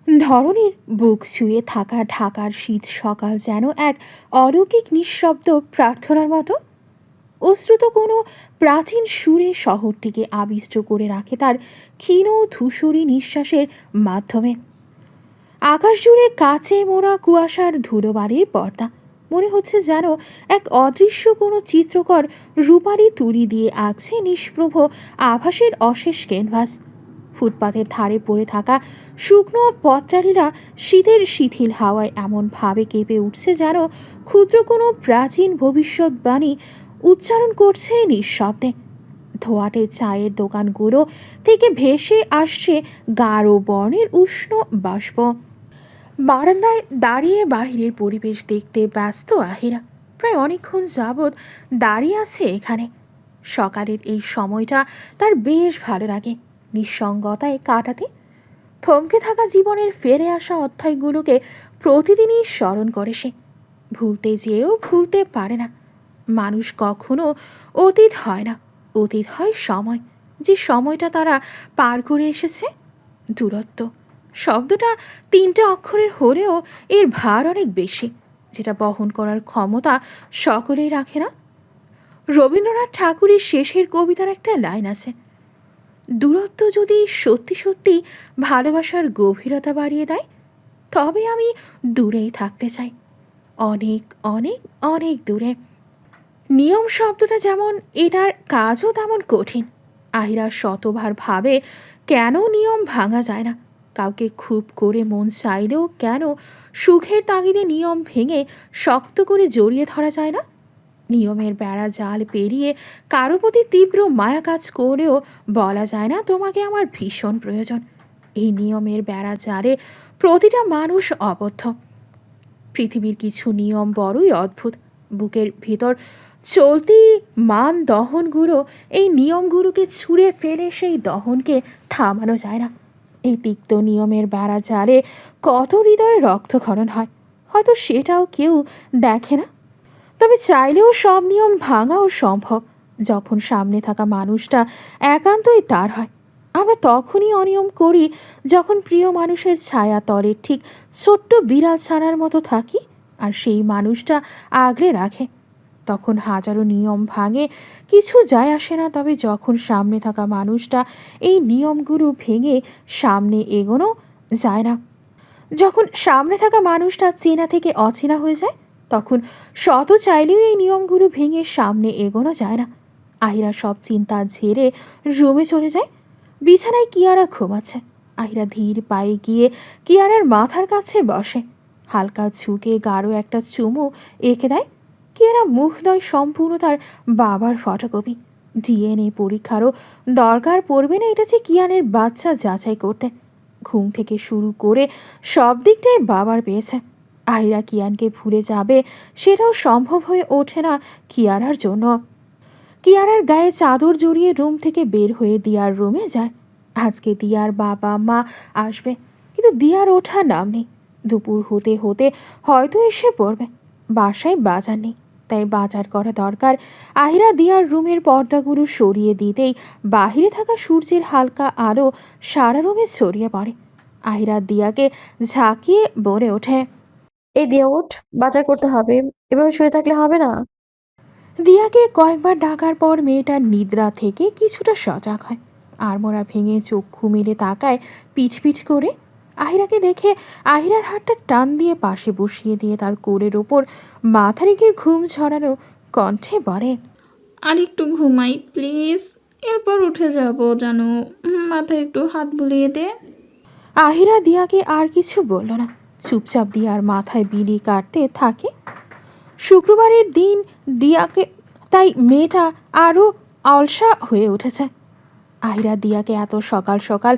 ধরনীর বুক ছুঁয়ে থাকা ঢাকার শীত সকাল যেন এক অলৌকিক নিঃশব্দ প্রার্থনার মতো। অশ্রুত কোনো প্রাচীন সুরে শহরটিকে আবিষ্ট করে রাখে তার ক্ষীণ ধূসরি নিঃশ্বাসের মাধ্যমে। আকাশ জুড়ে কাচে মোড়া কুয়াশার ধুলোবালির পর্দা, মনে হচ্ছে যেন এক অদৃশ্য কোনো চিত্রকর রূপালি তুলি দিয়ে আঁকছে নিষ্প্রভ আভাসের অশেষ ক্যানভাস। ফুটপাতের ধারে পড়ে থাকা শুকনো পত্রালীরা শীতের শিথিল হাওয়ায় এমনভাবে কেঁপে উঠছে যেন ক্ষুদ্র কোনো প্রাচীন ভবিষ্যৎবাণী উচ্চারণ করছে নিঃশব্দে। ধোয়াটে চায়ের দোকানগুলো থেকে ভেসে আসছে গাঢ় বর্ণের উষ্ণ বাষ্প। বারান্দায় দাঁড়িয়ে বাহিরের পরিবেশ দেখতে ব্যস্ত আহিরা প্রায় অনেকক্ষণ যাবৎ দাঁড়িয়ে আছে এখানে। সকালের এই সময়টা তার বেশ ভালো লাগে নিঃসঙ্গতায় কাটাতে। থমকে থাকা জীবনের ফেরে আসা অধ্যায়গুলোকে প্রতিদিনই স্মরণ করে সে। ভুলতে যেয়েও ভুলতে পারে না। মানুষ কখনো অতীত হয় না, অতীত হয় সময়, যে সময়টা তারা পার করে এসেছে। দূরত্ব শব্দটা তিনটে অক্ষরের হলেও এর ভার অনেক বেশি, যেটা বহন করার ক্ষমতা সকলেই রাখে না। রবীন্দ্রনাথ ঠাকুরের শেষের কবিতার একটা লাইন আছে, দূরত্ব যদি সত্যি সত্যি ভালোবাসার গভীরতা বাড়িয়ে দেয়, তবে আমি দূরেই থাকতে চাই, অনেক অনেক অনেক দূরে। নিয়ম শব্দটা যেমন এটার কাজও তেমন কঠিন। আহিরা শতবার ভাবে কেন নিয়ম ভাঙা যায় না, কাউকে খুব করে মন চাইলেও কেন সুখের তাগিদে নিয়ম ভেঙে শক্ত করে জড়িয়ে ধরা যায় না। নিয়মের বেড়া জাল পেরিয়ে কারো প্রতি তীব্র মায়া কাজ করেও বলা যায় না তোমাকে আমার ভীষণ প্রয়োজন। এই নিয়মের বেড়া জালে প্রতিটা মানুষ আবদ্ধ। পৃথিবীর কিছু নিয়ম বড়ই অদ্ভুত। বুকের ভিতর চলতি মান দহনগুলো এই নিয়মগুলোকে ছুঁড়ে ফেলে সেই দহনকে থামানো যায় না। এই তিক্ত নিয়মের বেড়া জালে কত হৃদয়ে রক্তক্ষরণ হয়, হয়তো সেটাও কেউ দেখে না। তবে চাইলেও সব নিয়ম ভাঙাও সম্ভব। যখন সামনে থাকা মানুষটা একান্তই তার হয়, আমরা তখনই অনিয়ম করি যখন প্রিয় মানুষের ছায়া তলে ঠিক ছোট্ট বিড়াল ছানার মতো থাকি আর সেই মানুষটা আগলে রাখে। তখন হাজারো নিয়ম ভাঙে, কিছু যায় আসে না। তবে যখন সামনে থাকা মানুষটা এই নিয়মগুলো ভেঙে সামনে এগোনো যায় না, যখন সামনে থাকা মানুষটা চেনা থেকে অচেনা হয়ে যায়, তখন শত চাইলেও এই নিয়মগুলো ভেঙে সামনে এগোনো যায় না। আহিরা সব চিন্তা ঝেড়ে রুমে চলে যায়। বিছানায় কিয়ারা ঘুমাচ্ছে। আহিরা ধীর পায়ে গিয়ে কিয়ারার মাথার কাছে বসে, হালকা ঝুঁকে গাঢ় একটা চুমু এঁকে দেয়। কিয়ারা মুখদয় সম্পূর্ণ তার বাবার ফটোকপি। ডিএনএ পরীক্ষারও দরকার পড়বে না এটা যে কিয়ানের বাচ্চা যাচাই করতে। ঘুম থেকে শুরু করে সব দিকটাই বাবার পেয়েছে। আহিরা কিয়ানকে ভুলে যাবে সেটাও সম্ভব হয়ে ওঠে না কিয়ারার জন্য। কিয়ারার গায়ে চাদর জড়িয়ে রুম থেকে বের হয়ে দিয়ার রুমে যায়। আজকে দিয়ার বাবা মা আসবে, কিন্তু দিয়ার ওঠার নাম নেই। দুপুর হতে হতে হয়তো এসে পড়বে। বাসায় বাজার নেই, তাই বাজার করা দরকার। আহিরা দিয়ার রুমের পর্দাগুলো সরিয়ে দিতেই বাহিরে থাকা সূর্যের হালকা আলো সারা রুমে ছড়িয়ে পড়ে। আহিরা দিয়াকে ঝাঁকিয়ে বলে ওঠে, এই দিয়া ওঠ, বাজার করতে হবে। এভাবে শুয়ে থাকলে হবে না। দিয়াকে কয়েকবার ডাকার পর মেয়েটার নিদ্রা থেকে কিছুটা সজাগ হয়। আড়মোড়া ভেঙে চক্ষু মেলে তাকায় পিঠ পিঠ করে। আহিরাকে দেখে আহিরার হাতটা টান দিয়ে পাশে বসিয়ে দিয়ে তার কোলের ওপর মাথা রেখে ঘুম ঝরানো কণ্ঠে বলে, আর একটু ঘুমাই প্লিজ, এরপর উঠে যাব জানো। মাথায় একটু হাত বুলিয়ে দে। আহিরা দিয়াকে আর কিছু বলল না, চুপচাপ দিয়ার মাথায় বিলি কাটতে থাকে। শুক্রবারের দিন দিয়াকে তাই মেয়েটা আরও অলসা হয়ে উঠেছে। আহিরা দিয়াকে এত সকাল সকাল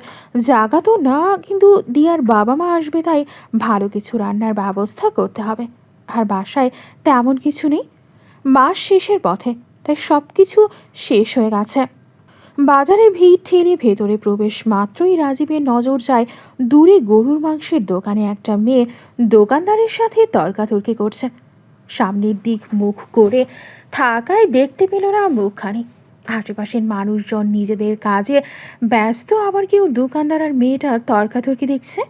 জাগাতো না, কিন্তু দিয়ার বাবা মা আসবে তাই ভালো কিছু রান্নার ব্যবস্থা করতে হবে। আর বাসায় তেমন কিছু নেই, মাস শেষের পথে, তাই সব কিছু শেষ হয়ে গেছে। বাজারে ভিড় ঠেলে ভেতরে প্রবেশ মাত্রই রাজীবের নজর যায় দূরে গরুর মাংসের দোকানে একটা মেয়ে দোকানদারের সাথে তর্কাতর্কি করছে। সামনের দিক মুখ করে থাকায় দেখতে পেল না মুখখানি। আশেপাশের মানুষজন নিজেদের কাজে ব্যস্ত, আবার কেউ দোকানদার আর মেয়েটা তর্কাতর্কি দেখছে।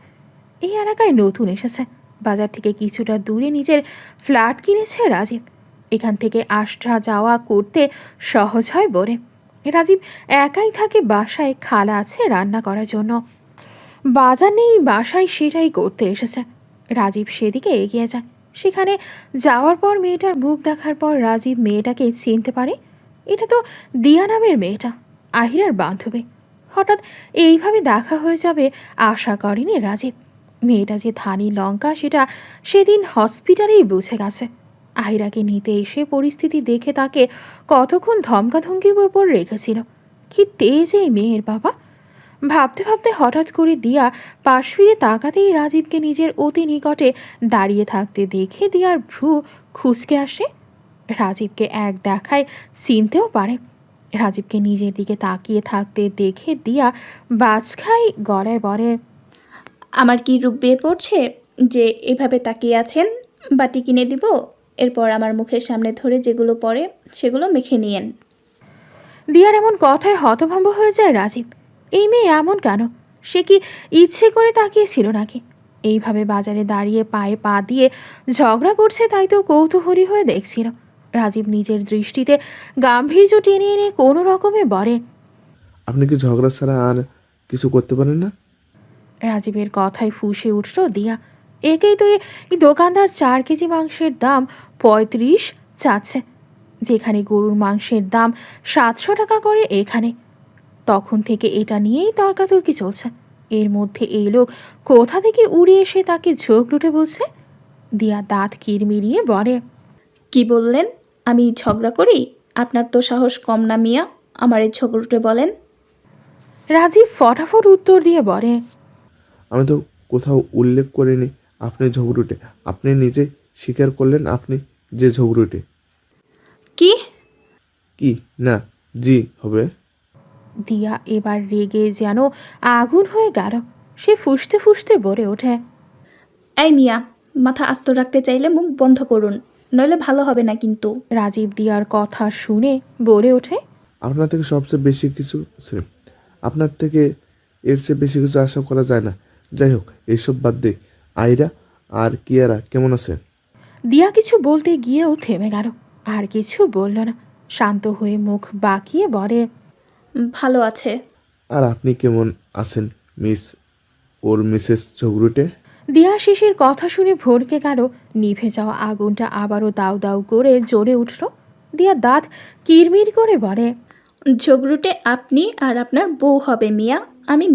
এই এলাকায় নতুন এসেছে, বাজার থেকে কিছুটা দূরে নিজের ফ্ল্যাট কিনেছে রাজীব। এখান থেকে আসা যাওয়া করতে সহজ হয় বলে। রাজীব একাই থাকে বাসায়, খালা আছে রান্না করার জন্য। বাজার নেই বাসায়, সেটাই করতে এসেছে। রাজীব সেদিকে এগিয়ে যায়। সেখানে যাওয়ার পর মেয়েটার মুখ দেখার পর রাজীব মেয়েটাকে চিনতে পারে। এটা তো দিয়া নামের মেয়েটা, আহিরার বান্ধবী। হঠাৎ এইভাবে দেখা হয়ে যাবে আশা করেনি রাজীব। মেয়েটা যে ধানি লঙ্কা সেটা সেদিন হসপিটালেই বুঝে গেছে। আহিরাকে নিতে এসে পরিস্থিতি দেখে তাকে কতক্ষণ ধমকাধমকির উপর রেখেছিল। কি তেজ এই মেয়ের বাবা! ভাবতে ভাবতে হঠাৎ করে দিয়া পাশ ফিরে তাকাতেই রাজীবকে নিজের অতি নিকটে দাঁড়িয়ে থাকতে দেখে দিয়ার ভ্রু খুঁজকে আসে। রাজীবকে এক দেখায় চিনতেও পারে। রাজীবকে নিজের দিকে তাকিয়ে থাকতে দেখে দিয়া বাজখাই গলায় বলে, আমার কি রূপ বেয়ে পড়ছে যে এভাবে তাকিয়ে আছেন? বাটি কিনে দিব, এরপর আমার মুখের সামনে ধরে যেগুলো পড়ে সেগুলো মেখে নিয়েন। দিয়ার এমন কথায় হতভম্ব হয়ে যায় রাজীব। এই মেয়ে এমন কেন? সে কি ইচ্ছে করে তাকিয়েছিল নাকি? এইভাবে বাজারে দাঁড়িয়ে পায়ে পা দিয়ে ঝগড়া করছে তাই তো কৌতূহলী হয়ে দেখছিল। রাজীব নিজের দৃষ্টিতে গাম্ভীর্য টেনে এনে কোনো রকমে বলে, আপনি কি ঝগড়া ছাড়া আর কিছু করতে পারেন না? রাজীবের কথায় ফুঁসে উঠল দিয়া। একেই তো এই দোকানদার 4 কেজি মাংসের দাম 35 চাচ্ছে, যেখানে গরুর মাংসের দাম 700 টাকা করে এখানে। তখন থেকে এটা নিয়েই তর্কাতর্কি চলছে। এর মধ্যে এই লোক কোথা থেকে উড়ে এসে তাকে ঝোঁক লুটে বলছে। দিয়া দাঁত কিরমিরিয়ে বলে, কি বললেন? আমি ঝগড়া করি? আপনার তো সাহস কম না মিয়া, আমার এই ঝগড়ুটে বলেন। রাজীব ফটাফট উত্তর দিয়ে বলে, আমি তো কোথাও উল্লেখ করিনি আপনি ঝগড়ুটে। আপনি নিজে স্বীকার করলেন আপনি যে ঝগড়ুটে। কি? কি না জি হবে? দিয়া এবার রেগে যেন আগুন হয়ে গেল। সে ফুঁসতে ফুঁসতে বলে ওঠে, এই মিয়া, মাথা আস্ত রাখতে চাইলে মুখ বন্ধ করুন, নইলে ভালো হবে না কিন্তু। রাজীব দিয়ার কথা শুনে বলে ওঠে, আপনার থেকে সবচেয়ে বেশি কিছু আপনার থেকে এর চেয়ে বেশি কিছু আশা করা যায় না। যাই হোক, এইসব বাদ দে। আইরা আর কিয়ারা কেমন আছে? দিয়া কিছু বলতে গিয়েও থেমে গেল, আর কিছু বলল না। শান্ত হয়ে মুখ বাঁকিয়ে বলে, ভালো আছে। আর আপনি কেমন আছেন মিসেস ঝগড়ুটে? দিয়া শিশির কথা শুনে ভরকে গেল। নিভে যাওয়া আগুনটা আবারও দাউ দাউ করে জ্বলে উঠল। দিয়া দাঁত কিরমির করে বলে, ঝগড়ুটে আপনি আর আপনার বউ হবে মিয়া, আমি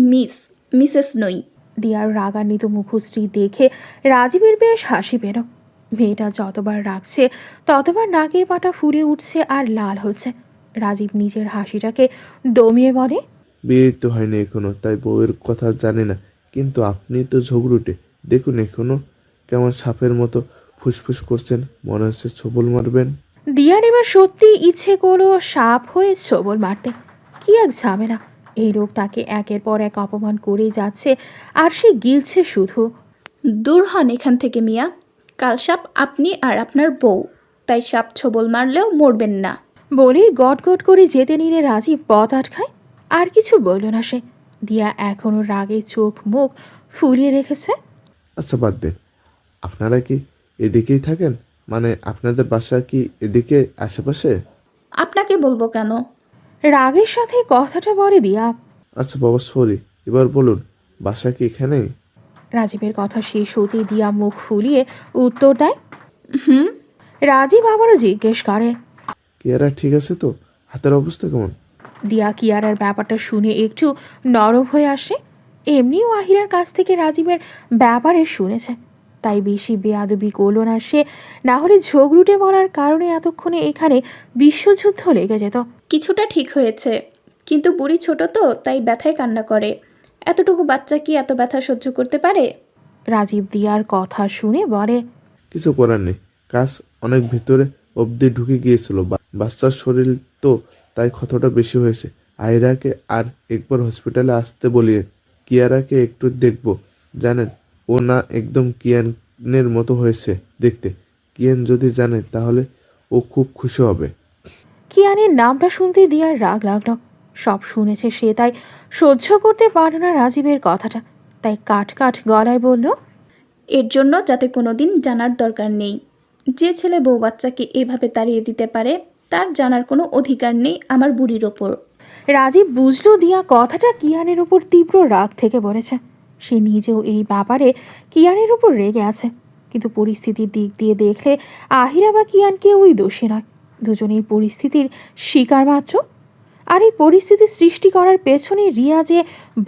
মিসেস নই। দিয়ার রাগান্বিত মুখশ্রী দেখে রাজীবের বেশ হাসি পেল। মেয়েটা যতবার রাখছে ততবার নাকের পাটা ফুলে উঠছে আর লাল হচ্ছে। রাজীব নিজের হাসিটাকে দমিয়ে বলে, বিয়ে তো হয়নি এখনো, তাই বউয়ের কথা জানি না। কিন্তু আপনি তো ঝগড়ুটে, দেখুন এখনো কেমন সাপের মতো ফুসফুস করছেন, মনে হচ্ছে ছবল মারবেন। দিয়ার এবার সত্যি ইচ্ছে করলো সাপ হয়ে ছবল মারতে। কি এক ঝামেলা! এই লোক তাকে একের পর এক অপমান করেই যাচ্ছে, আর সে গিলছে শুধু। দূর হন এখান থেকে মিয়া, কাল সাপ আপনি আর আপনার বউ, তাই সাপ ছবল মারলেও মরবেন না। বলেই গট গট করে যেতে নিলে রাজীব পথ আটকায়। আর কিছু বলল না সে। দিয়া এখনো রাগে চোখ মুখ ফুলিয়ে রেখেছে। আচ্ছা বাদ দেন, আপনারা কি এদিকেই থাকেন? মানে আপনাদের বাসা কি এদিকে আশেপাশে? আপনাকে বলবো কেন? রাগের সাথে কথাটা বলে দিয়া। আচ্ছা বাবা সরি, এবার বলুন বাসা কি এখানে? রাজীবের কথা শেষ হতেই দিয়া মুখ ফুলিয়ে উত্তর দেয়। হুম। রাজীব আবারও জিজ্ঞেস করে, কিয়ারা ঠিক আছে তো? হাতের অবস্থা কেমন? দিয়া কিয়ারার ব্যাপারটা শুনে একটু নরম হয়ে আসে। এমনিও আহিরার কাছ থেকে রাজীবের ব্যাপারে শুনেছে, তাই বেশি বেয়াদবি করল না সে। না হলে ঝগড়ুটে বলার কারণে এতক্ষণে এখানে বিশ্বযুদ্ধ লেগে যেত। কিছুটা ঠিক হয়েছে, কিন্তু বুড়ি ছোট তো তাই ব্যথায় কান্না করে। এতটুকু বাচ্চা কি এত ব্যথা সহ্য করতে পারে? রাজীব দিয়ার কথা শুনে বলে, কিছু করার নেই, কাজ অনেক ভেতরে অবধি ঢুকে গিয়েছিল। বাচ্চার শরীর তো, তাই ক্ষতটা বেশি হয়েছে। আয়রাকে আর একবার হসপিটালে আসতে বলিয়ে কিয়ারাকে একটু দেখবো। জানেন ও না একদম কিয়ানের মতো হয়েছে দেখতে। কিয়ান যদি জানে তাহলে ও খুব খুশি হবে। কিয়ানের নামটা শুনতে দিয়ার রাগ লাগলো। সব শুনেছে সে, তাই সহ্য করতে পারল না রাজীবের কথাটা, তাই কাট কাট গলায় বলল, এর জন্য যাতে কোনো দিন জানার দরকার নেই। যে ছেলে বউ বাচ্চাকে এভাবে তাড়িয়ে দিতে পারে তার জানার কোনো অধিকার নেই আমার বুড়ির ওপর। রাজীব বুঝলো দিয়া কথাটা কিয়ানের উপর তীব্র রাগ থেকে বলেছে। সে নিজেও এই ব্যাপারে কিয়ানের উপর রেগে আছে, কিন্তু পরিস্থিতির দিক দিয়ে দেখলে আহিরা বা কিয়ান কেউই দোষী নয়। দুজনেই পরিস্থিতির শিকার মাত্র। আর এই পরিস্থিতি সৃষ্টি করার পেছনে রিয়া যে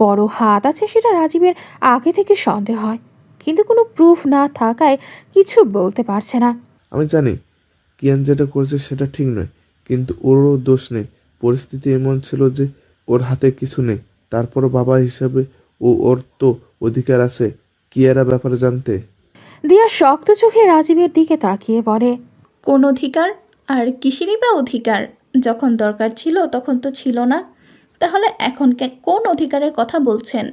বড় হাত আছে সেটা রাজীবের আগে থেকে সন্দেহ হয়, কিন্তু কোনো প্রুফ না থাকায় কিছু বলতে পারছে না। আমি জানি কিয়ান যেটা করেছে সেটা ঠিক নয়, কিন্তু ওরও দোষ নেই। পরিস্থিতি এমন ছিল যে ওর হাতে কিছু নেই। তারপরও বাবা হিসাবে ওর তো অধিকার আছে কিয়ারা ব্যাপারে জানতে। দিয়া শক্ত চোখে রাজীবের দিকে তাকিয়ে বলে, কোন অধিকার? আর কিসেরই বা অধিকার? যখন দরকার ছিল তখন তো ছিল না। তাহলে এখন কোন অধিকারের কথা বলছেন?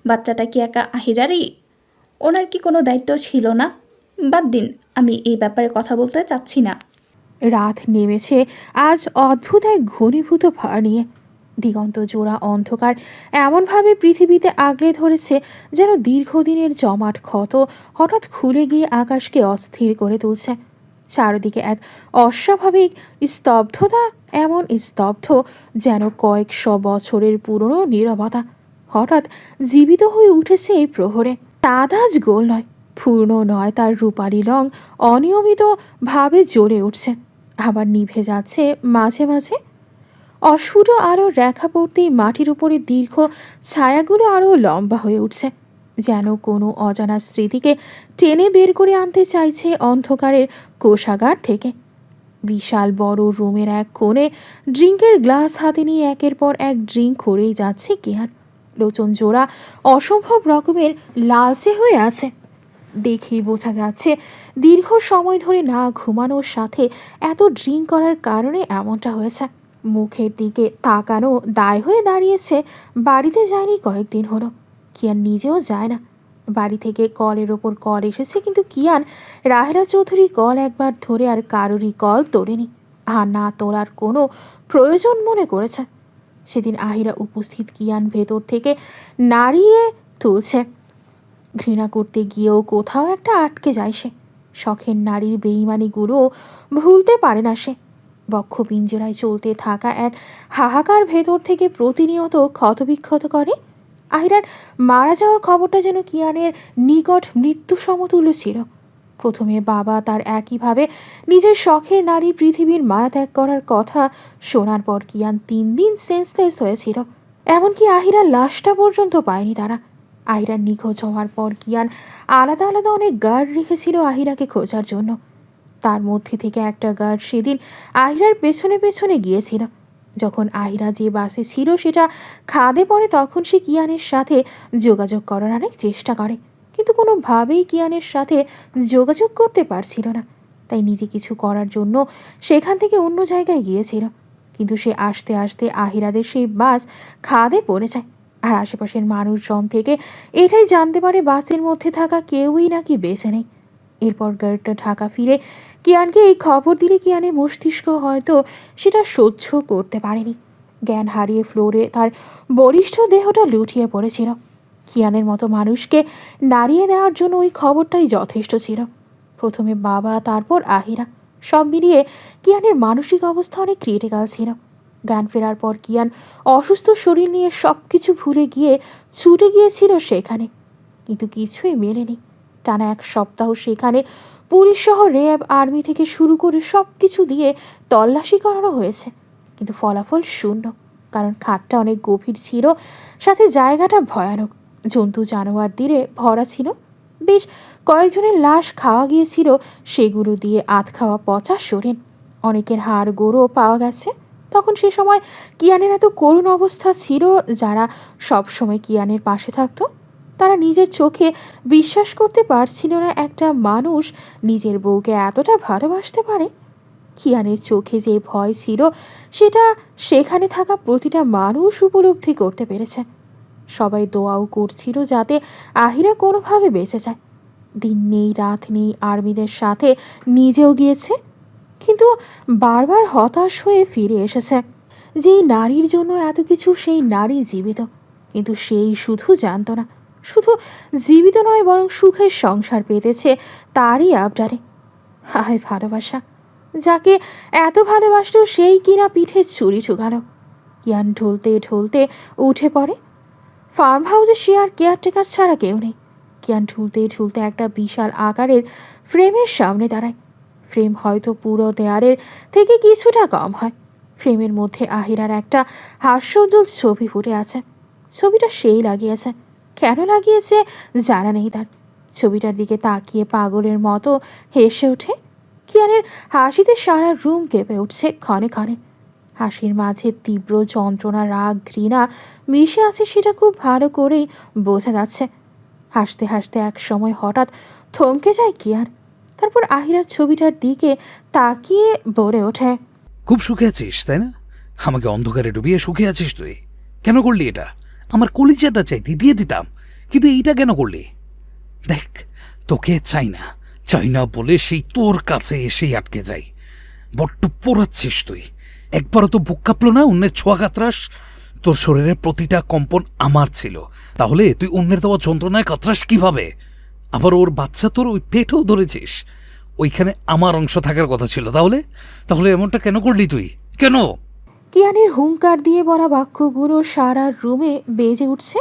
বাচ্চাটা কি একা আহিরারই? ওনার কি কোনো দায়িত্ব ছিল না? বাদ দিন, আমি এই ব্যাপারে কথা বলতে চাচ্ছি না। রাত নেমেছে আজ অদ্ভুত এক ঘনীভূত ভার নিয়ে। দিগন্ত জোড়া অন্ধকার এমনভাবে পৃথিবীতে আগলে ধরেছে যেন দীর্ঘদিনের জমাট ক্ষত হঠাৎ খুলে গিয়ে আকাশকে অস্থির করে তুলছে। চারদিকে এক অস্বাভাবিক স্তব্ধতা, এমন স্তব্ধ যেন কয়েকশো বছরের পুরনো নীরবতা হঠাৎ জীবিত হয়ে উঠেছে এই প্রহরে। চাঁদ আজ গোল নয়, পূর্ণ নয়, তার রূপালি রং অনিয়মিতভাবে জ্বলে উঠছে, আবার নিভে যাচ্ছে মাঝে মাঝে। অস্ফুট আলোর রেখা পড়তেই মাটির উপরে দীর্ঘ ছায়াগুলো আরও লম্বা হয়ে উঠছে, যেন কোনো অজানা স্মৃতিকে টেনে বের করে আনতে চাইছে অন্ধকারের কোষাগার থেকে। বিশাল বড় রুমের এক কোণে ড্রিঙ্কের গ্লাস হাতে নিয়ে একের পর এক ড্রিঙ্ক করেই যাচ্ছে কিয়ান। লোচন জোড়া অসম্ভব রকমের লালচে হয়ে আছে। দেখেই বোঝা যাচ্ছে দীর্ঘ সময় ধরে না ঘুমানোর সাথে এত ড্রিঙ্ক করার কারণে এমনটা হয়েছে। মুখের দিকে তাকানো দায় হয়ে দাঁড়িয়েছে। বাড়িতে যায়নি কয়েকদিন হলো, কিয়ান নিজেও যায় না। বাড়ি থেকে কলের ওপর কল এসেছে, কিন্তু কিয়ান রাহেলা চৌধুরীর কল একবার ধরে আর কারোরই কল তোলেনি, আর না তোলার কোনো প্রয়োজন মনে করেছে। সেদিন আহিরা উপস্থিত কিয়ান ভেতর থেকে নাড়িয়ে তুলছে। ঘৃণা করতে গিয়েও কোথাও একটা আটকে যায় সে। শখের নারীর বেইমানিগুলো ভুলতে পারে না সে। বক্ষপিঞ্জরায় চলতে থাকা এক হাহাকার ভেতর থেকে প্রতিনিয়ত ক্ষতবিক্ষত করে। আহিরার মারা যাওয়ার খবরটা যেন কিয়ানের নিকট মৃত্যু সমতুল্য ছিল। প্রথমে বাবা তার একইভাবে নিজের শখের নারী পৃথিবীর মায়া ত্যাগ করার কথা শোনার পর কিয়ান 3 দিন সেন্সলেস হয়েছিল। এমনকি আহিরার লাশটা পর্যন্ত পায়নি তারা। আহিরার নিখোঁজ হওয়ার পর কিয়ান আলাদা আলাদা অনেক গার্ড রেখেছিল আহিরাকে খোঁজার জন্য। তার মধ্যে থেকে একটা গার্ড সেদিন আহিরার পেছনে পেছনে গিয়েছিল। যখন আহিরা যে বাসে ছিল সেটা খাদে পড়ে, তখন সে কিয়ানের সাথে যোগাযোগ করার অনেক চেষ্টা করে, কিন্তু কোনোভাবেই কিয়ানের সাথে যোগাযোগ করতে পারছিল না। তাই নিজে কিছু করার জন্য সেখান থেকে অন্য জায়গায় গিয়েছিল, কিন্তু সে আসতে আসতে আহিরাদের সেই বাস খাদে পড়ে যায়। আর আশেপাশের মানুষজন থেকে এটাই জানতে পারে বাসের মধ্যে থাকা কেউই নাকি বেঁচে নেই। এরপর গার্ডটা ঢাকা ফিরে কিয়ানকে এই খবর দিলে কিয়ানের মস্তিষ্ক হয়তো সেটা সহ্য করতে পারেনি। জ্ঞান হারিয়ে ফ্লোরে তার বলিষ্ঠ দেহটা লুটিয়ে পড়েছিল। কিয়ানের মতো মানুষকে নাড়িয়ে দেওয়ার জন্য ওই খবরটাই যথেষ্ট ছিল। প্রথমে বাবা, তারপর আহিরা, সব মিলিয়ে কিয়ানের মানসিক অবস্থা অনেক ক্রিটিক্যাল ছিল। জ্ঞান ফেরার পর কিয়ান অসুস্থ শরীর নিয়ে সব কিছু ভুলে গিয়ে ছুটে গিয়েছিল সেখানে, কিন্তু কিছুই মেলেনি। টানা 1 সপ্তাহ সেখানে পুলিশ সহ র্যাব, আর্মি থেকে শুরু করে সব কিছু দিয়ে তল্লাশি করানো হয়েছে, কিন্তু ফলাফল শূন্য। কারণ খাতটা অনেক গভীর ছিল, সাথে জায়গাটা ভয়ানক, জন্তু জানোয়ার দিয়ে ভরা ছিল। বেশ কয়েকজনের লাশ খাওয়া গিয়েছিল, সেগুলো দিয়ে আধ খাওয়া পচা শরীর। অনেকের হাড় গোড়ও পাওয়া গেছে। তখন সে সময় কিয়ানের এত করুণ অবস্থা ছিল, যারা সব সময় কিয়ানের পাশে থাকতো তারা নিজের চোখে বিশ্বাস করতে পারছিল না একটা মানুষ নিজের বউকে এতটা ভালোবাসতে পারে। কিয়ানের চোখে যে ভয় ছিল সেটা সেখানে থাকা প্রতিটা মানুষ উপলব্ধি করতে পেরেছে। সবাই দোয়াও করছিল যাতে আহিরা কোনোভাবে বেঁচে যায়। দিন নেই রাত নেই, আর্মিদের সাথে নিজেও গিয়েছে, কিন্তু বারবার হতাশ হয়ে ফিরে এসেছে। যেই নারীর জন্য এত কিছু, সেই নারী জীবিত, কিন্তু সেই শুধু জানতো না, শুধু জীবিত নয় বরং সুখের সংসার পেতেছে তারই আবদারে। হায় ভালোবাসা! যাকে এত ভালোবাসত সেই কিনা পিঠে ছুরি ঠুকালো। কিয়ান ঢলতে ঢলতে উঠে পড়ে। ফার্ম হাউসে সে আর কেয়ারটেকার ছাড়া কেউ নেই। কিয়ান ঢুলতে ঢুলতে একটা বিশাল আকারের ফ্রেমের সামনে দাঁড়ায়। ফ্রেম হয়তো পুরো দেয়ালের থেকে কিছুটা কম হয়। ফ্রেমের মধ্যে আহিরার একটা হাস্যোজ্জ্বল ছবি ফুটে আছে। ছবিটা সেই লাগিয়েছে, কেন লাগিয়েছে জানা নেই তার। ছবিটার দিকে তাকিয়ে পাগলের মতো হেসে ওঠে। কিয়ানের হাসিতে সারা রুম কেঁপে উঠছে ক্ষণে ক্ষণে। হাসির মাঝে তীব্র যন্ত্রণা, রাগ, ঘৃণা মিশে আছে, সেটা খুব ভালো করেই বোঝা যাচ্ছে। হাসতে হাসতে এক সময় হঠাৎ থমকে যায় কিয়ান। তারপর আহিরার ছবিটার দিকে তাকিয়ে বলে ওঠে, খুব সুখে আছিস তাই না? আমাকে অন্ধকারে ডুবিয়ে সুখে আছিস তুই? কেন করলি এটা? আমার কলিজাটা চাইতি, দিয়ে দিতাম, কিন্তু এইটা কেন করলি? দেখ, তোকে চাই না বলে সেই তোর কাছে এসেই আটকে যাই। বড্ড পোড়াচ্ছিস তুই। একবারও তো বুক কাঁপলো না অন্যের ছোঁয়া কাতরাস? তোর শরীরের প্রতিটা কম্পন আমার ছিল, তাহলে তুই অন্যের দেওয়া যন্ত্রণায় কাতরাস কিভাবে? আবার ওর বাচ্চা তোর ওই পেটেও ধরেছিস, ওইখানে আমার অংশ থাকার কথা ছিল। তাহলে এমনটা কেন করলি তুই? কেন? কিয়ানের হুঙ্কার দিয়ে বলা বাক্যগুলো সারা রুমে বেজে উঠছে।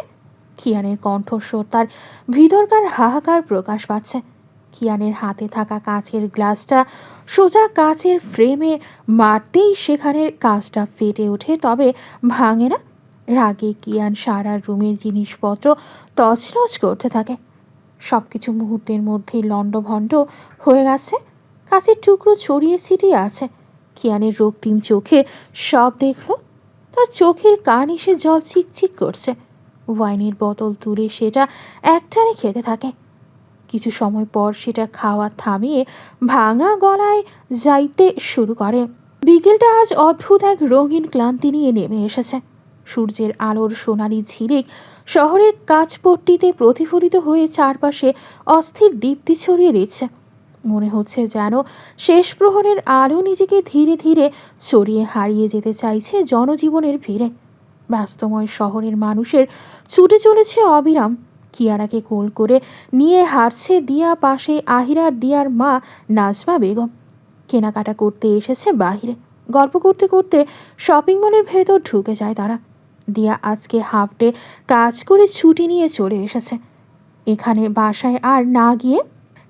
কিয়ানের কণ্ঠস্বর, তার ভিতরকার হাহাকার প্রকাশ পাচ্ছে। কিয়ানের হাতে থাকা কাচের গ্লাসটা সোজা কাচের ফ্রেমে মারতেই সেখানের কাচটা ফেটে ওঠে, তবে ভাঙে না। রাগে কিয়ান সারা রুমের জিনিসপত্র তছনছ করতে থাকে। সব কিছু মুহূর্তের মধ্যেই লণ্ডভণ্ড হয়ে গেছে। কাচের টুকরো ছড়িয়ে ছিটিয়ে আছে। কিয়ানের রক্তিম চোখে সব দেখল। তার চোখের কান এসে জল চিকচিক করছে। ওয়াইনের বোতল তুলে সেটা একটানে খেতে থাকে। কিছু সময় পর সেটা খাওয়া থামিয়ে ভাঙা গলায় যাইতে শুরু করে। বিকেলটা আজ অদ্ভুত এক রঙিন ক্লান্তি নিয়ে নেমে এসেছে। সূর্যের আলোর সোনালি ঝিলিক শহরের কাচপট্টিতে প্রতিফলিত হয়ে চারপাশে অস্থির দীপ্তি ছড়িয়ে দিচ্ছে। মনে হচ্ছে যেন শেষ প্রহরের আলো নিজেকে ধীরে ধীরে ছড়িয়ে হারিয়ে যেতে চাইছে জনজীবনের ভিড়ে। ব্যস্তময় শহরের মানুষের ছুটে চলেছে অবিরাম। কিয়ারাকে কোল করে নিয়ে হাঁটছে দিয়া, পাশে আহিরার দিয়ার মা নাজমা বেগম। কেনাকাটা করতে এসেছে বাহিরে। গল্প করতে করতে শপিং মলের ভেতর ঢুকে যায় তারা। দিয়া আজকে হাফ ডে কাজ করে ছুটি নিয়ে চলে এসেছে এখানে। বাসায় আর না গিয়ে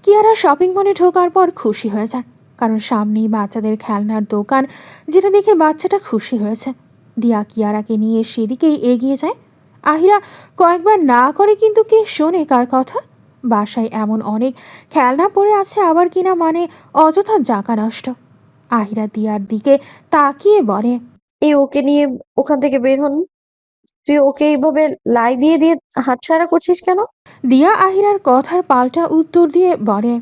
কিয়ারা শপিং মলে ঢোকার পর খুশি হয়ে যায়, কারণ সামনেই বাচ্চাদের খেলনার দোকান, যেটা দেখে বাচ্চাটা খুশি হয়েছে। দিয়া কিয়ারাকে নিয়ে সেদিকেই এগিয়ে যায়। আহিরা কয়েকবার না করে, কিন্তু কে শোনে কার কথা? বাসায় এমন অনেক খেলনা পড়ে আছে, আবার কিনা মানে অযথা টাকা নষ্ট। আহিরা দিয়ার দিকে তাকিয়ে বলে, ওকে নিয়ে ওখান থেকে বের হন। তুই ওকে এইভাবে লাই দিয়ে দিয়ে হাতছাড়া করছিস কেন? দিয়া আহিরার কথার পাল্টা উত্তর দিয়ে বলে,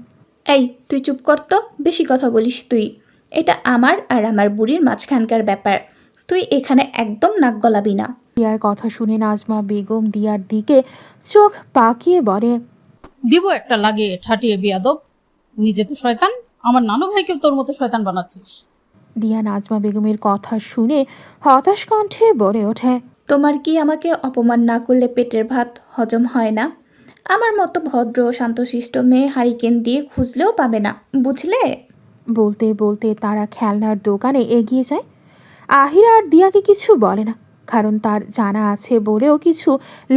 এই তুই চুপ কর তো, বেশি কথা বলিস তুই। এটা আমার আর আমার বুড়ির মাঝখানকার ব্যাপার, তুই এখানে একদম নাক গলাবি না। দিয়ার কথা শুনে নাজমা বেগম দিয়ার দিকে চোখ পাকিয়ে বলে, দিব একটা লাগিয়ে ঠাটিয়ে বিয়াদব। নিজে তো শয়তান, আমার নানু ভাইকেও তোর মতো শয়তান বানাচ্ছিস। দিয়া নাজমা বেগমের কথা শুনে হতাশ কণ্ঠে বলে ওঠে, তোমার কি আমাকে অপমান না করলে পেটের ভাত হজম হয় না? আমার মতো ভদ্র শান্তশিষ্ট মেয়ে হারিকেন দিয়ে খুঁজলেও পাবে না, বুঝলে? বলতে বলতে তারা খেলনার দোকানে এগিয়ে যায়। আহিরা আর দিয়াকে কিছু বলে না, কারণ তার জানা আছে বলেও কিছু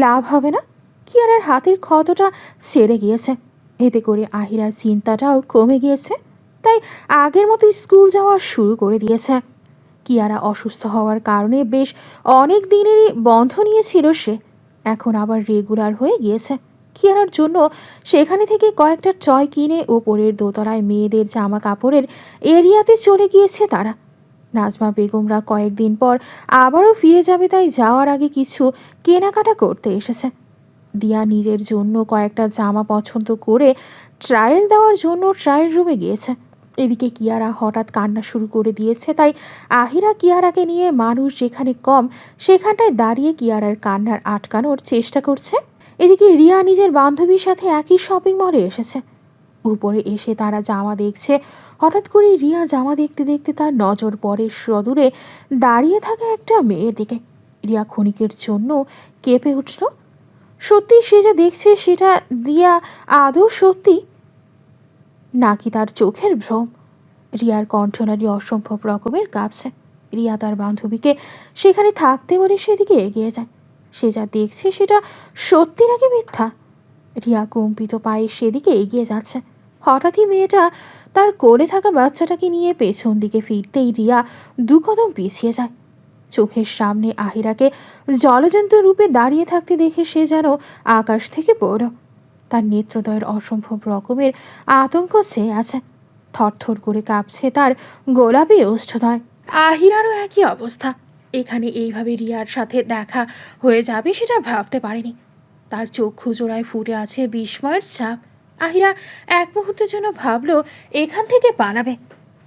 লাভ হবে না। কিয়ারার হাতের ক্ষতটা ছেড়ে গিয়েছে, এতে করে আহিরার চিন্তাটাও কমে গিয়েছে। তাই আগের মতো স্কুল যাওয়া শুরু করে দিয়েছে। কিয়ারা অসুস্থ হওয়ার কারণে বেশ অনেক দিনেরই বন্ধ নিয়েছিল সে, এখন আবার রেগুলার হয়ে গিয়েছে। কিয়ারার জন্য সেখানে থেকে কয়েকটা টয় কিনে ওপরের দোতলায় মেয়েদের জামা কাপড়ের এরিয়াতে চলে গিয়েছে তারা। নাজমা বেগমরা কয়েকদিন পর আবারও ফিরে যাবে, তাই যাওয়ার আগে কিছু কেনাকাটা করতে এসেছে। দিয়া নিজের জন্য কয়েকটা জামা পছন্দ করে ট্রায়াল দেওয়ার জন্য ট্রায়াল রুমে গিয়েছে। এদিকে কিয়ারা হঠাৎ কান্না শুরু করে দিয়েছে, তাই আহিরা কিয়ারাকে নিয়ে মানুষ যেখানে কম সেখানটায় দাঁড়িয়ে কিয়ারার কান্নার আটকানোর চেষ্টা করছে। এদিকে রিয়া নিজের বান্ধবীর সাথে একই শপিং মলে এসেছে। উপরে এসে তারা জামা দেখছে। হঠাৎ করে রিয়া জামা দেখতে দেখতে তার নজর পড়ে সদূরে দাঁড়িয়ে থাকা একটা মেয়ের দিকে। রিয়া ক্ষণিকের জন্য কেঁপে উঠল। সত্যি সে যা দেখছে সেটা দিয়া আদৌ সত্যি, নাকি তার চোখের ভ্রম? রিয়ার কণ্ঠনালী অসম্ভব রকমের কাঁপছে। রিয়া তার বান্ধবীকে সেখানে থাকতে বলে সেদিকে এগিয়ে যায়। সে যা দেখছে সেটা সত্যি নাকি মিথ্যা? রিয়া কম্পিত পায়ে সেদিকে এগিয়ে যাচ্ছে। হঠাৎই মেয়েটা তার কোলে থাকা বাচ্চাটাকে নিয়ে পেছন দিকে ফিরতেই রিয়া দু কদম পিছিয়ে যায়। চোখের সামনে আহিরাকে জলজন্ত রূপে দাঁড়িয়ে থাকতে দেখে সে যেন আকাশ থেকে পড়ল। তার নেত্রদয়ের অসম্ভব রকমের আতঙ্ক চেয়ে আছে। থরথর করে কাঁপছে তার গোলাপি ওষ্ঠদয়। আহিরারও একই অবস্থা। এখানে এইভাবে রিয়ার সাথে দেখা হয়ে যাবে সেটা ভাবতে পারেনি। তার চক্ষু জোড়ায় ফুটে আছে বিস্ময়ের ছাপ। আহিরা এক মুহূর্তের জন্য ভাবল এখান থেকে পালাবে,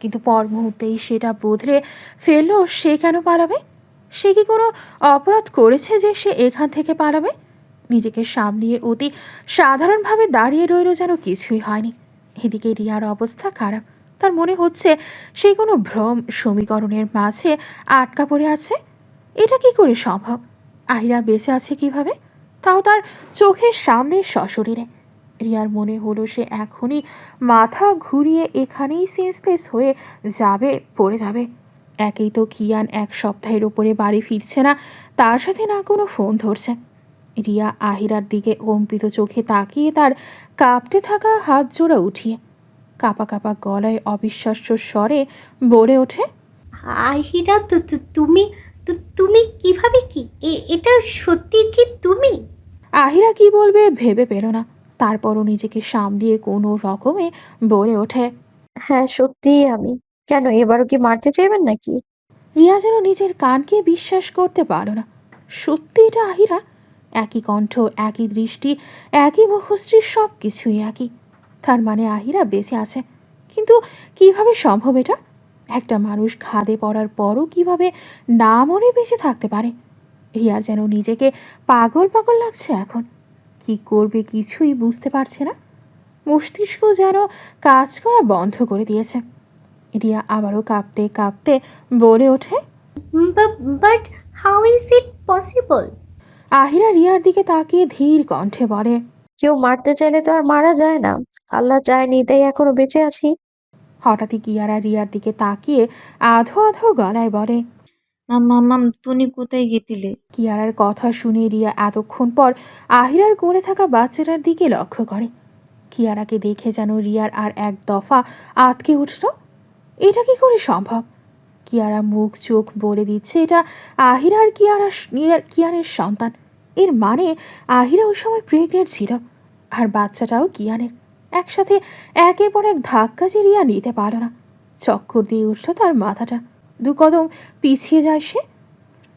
কিন্তু পর মুহূর্তেই সেটা বদলে ফেলল। সে কেন পালাবে? সে কি কোনো অপরাধ করেছে যে সে এখান থেকে পালাবে? নিজেকে সামলিয়ে অতি সাধারণভাবে দাঁড়িয়ে রইল যেন কিছুই হয়নি। এদিকে রিয়ার অবস্থা খারাপ। তার মনে হচ্ছে সে কোনো ভ্রম সমীকরণের মাঝে আটকা পড়ে আছে। এটা কি করে সম্ভব? আহিরা বেঁচে আছে কিভাবে, তাও তার চোখের সামনে সশরীরে? রিয়ার মনে হলো সে এখনই মাথা ঘুরিয়ে এখানেই সেন্সলেস হয়ে যাবে, পড়ে যাবে। একেই তো কিয়ান এক সপ্তাহের ওপরে বাড়ি ফিরছে না, তার সাথে না কোনো ফোন ধরছে। রিয়া আহিরার দিকে কম্পিত চোখে তাকিয়ে তার কাঁপতে থাকা হাত জোড়া উঠিয়ে কাঁপা কাঁপা গলায় অবিশ্বাস্য স্বরে বলে ওঠে, আহিরা, তুমি তুমি কিভাবে, কি এটা সত্যি কি তুমি? আহিরা কি বলবে ভেবে পেল না। তারপরও নিজেকে সামলিয়ে কোনো রকমে বলে ওঠে, হ্যাঁ সত্যিই আমি। কেন এবারও কি মারতে চাইবেন নাকি? রিয়া যেন নিজের কানকে বিশ্বাস করতে পারল না। সত্যি এটা আহিরা? একই কণ্ঠ, একই দৃষ্টি, একই মুখশ্রী, সব কিছুই একই। তার মানে আহিরা বেঁচে আছে। কিন্তু কিভাবে সম্ভব এটা? একটা মানুষ খাদে পড়ার পরও কিভাবে না মরে বেঁচে থাকতে পারে? রিয়ার যেন নিজেকে পাগল পাগল লাগছে এখন। কি করবে কিছুই বুঝতে পারছে না। মস্তিষ্ক যেন কাজ করা বন্ধ করে দিয়েছে। রিয়া আবারও কাঁপতে কাঁপতে বলে ওঠে, but how is it possible? Ahira রিয়ার দিকে তাকিয়ে ধীর কণ্ঠে বলে, কেউ মারতে চাইলে তো আর মারা যায় না। আল্লাহ চায়নি তাই এখনো বেঁচে আছি। হঠাৎই কিয়ারা রিয়ার দিকে তাকিয়ে আধো আধো গলায় বলে, মাম তুমি কোথায় গেছিলে? কিয়ারার কথা শুনে রিয়া এতক্ষণ পর আহিরার কোলে থাকা বাচ্চাটার দিকে লক্ষ্য করে। কিয়ারাকে দেখে যেন রিয়ার আর এক দফা আটকে উঠল। এটা কি করে সম্ভব? কিয়ারা মুখ চোখ বলে দিচ্ছে এটা আহিরা আর কিয়ানের সন্তান। এর মানে আহিরা ওই সময় প্রেগনেন্ট ছিল, আর বাচ্চাটাও কিয়ানের। একসাথে একের পর এক ধাক্কা যে রিয়া নিতে পারল না। চক্কর দিয়ে উঠল তার মাথাটা। দু কদম পিছিয়ে যায় সে।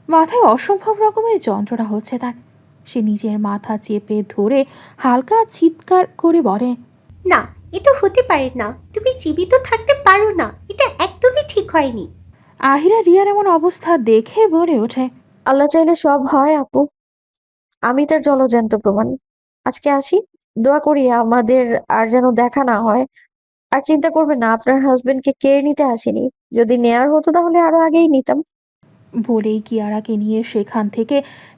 মাথায় অসম্ভব রকমের যন্ত্রণা হচ্ছে তার। সে নিজের মাথা চেপে ধরে হালকা চিৎকার করে বলে, না, এটা হতে পারে না। তুমি জীবিত থাকতে পারো না। এটা একদমই ঠিক হয়নি। আহিরা রিয়ার এমন অবস্থা দেখে বলে ওঠে, আল্লাহ চাইলে সব হয় আপু। আমি তার জলজ্যান্ত প্রমাণ। আজকে আসি, দোয়া করি আমাদের আর যেন দেখা না হয়। আর চিন্তা করবেন না, আপনার হাজবেন্ডকে কেড়ে নিতে আসেনি। যদি নেয়ার হতো তাহলে আরো আগেই নিতাম। বলেই কিয়ারাকে নিয়ে সেখান থেকে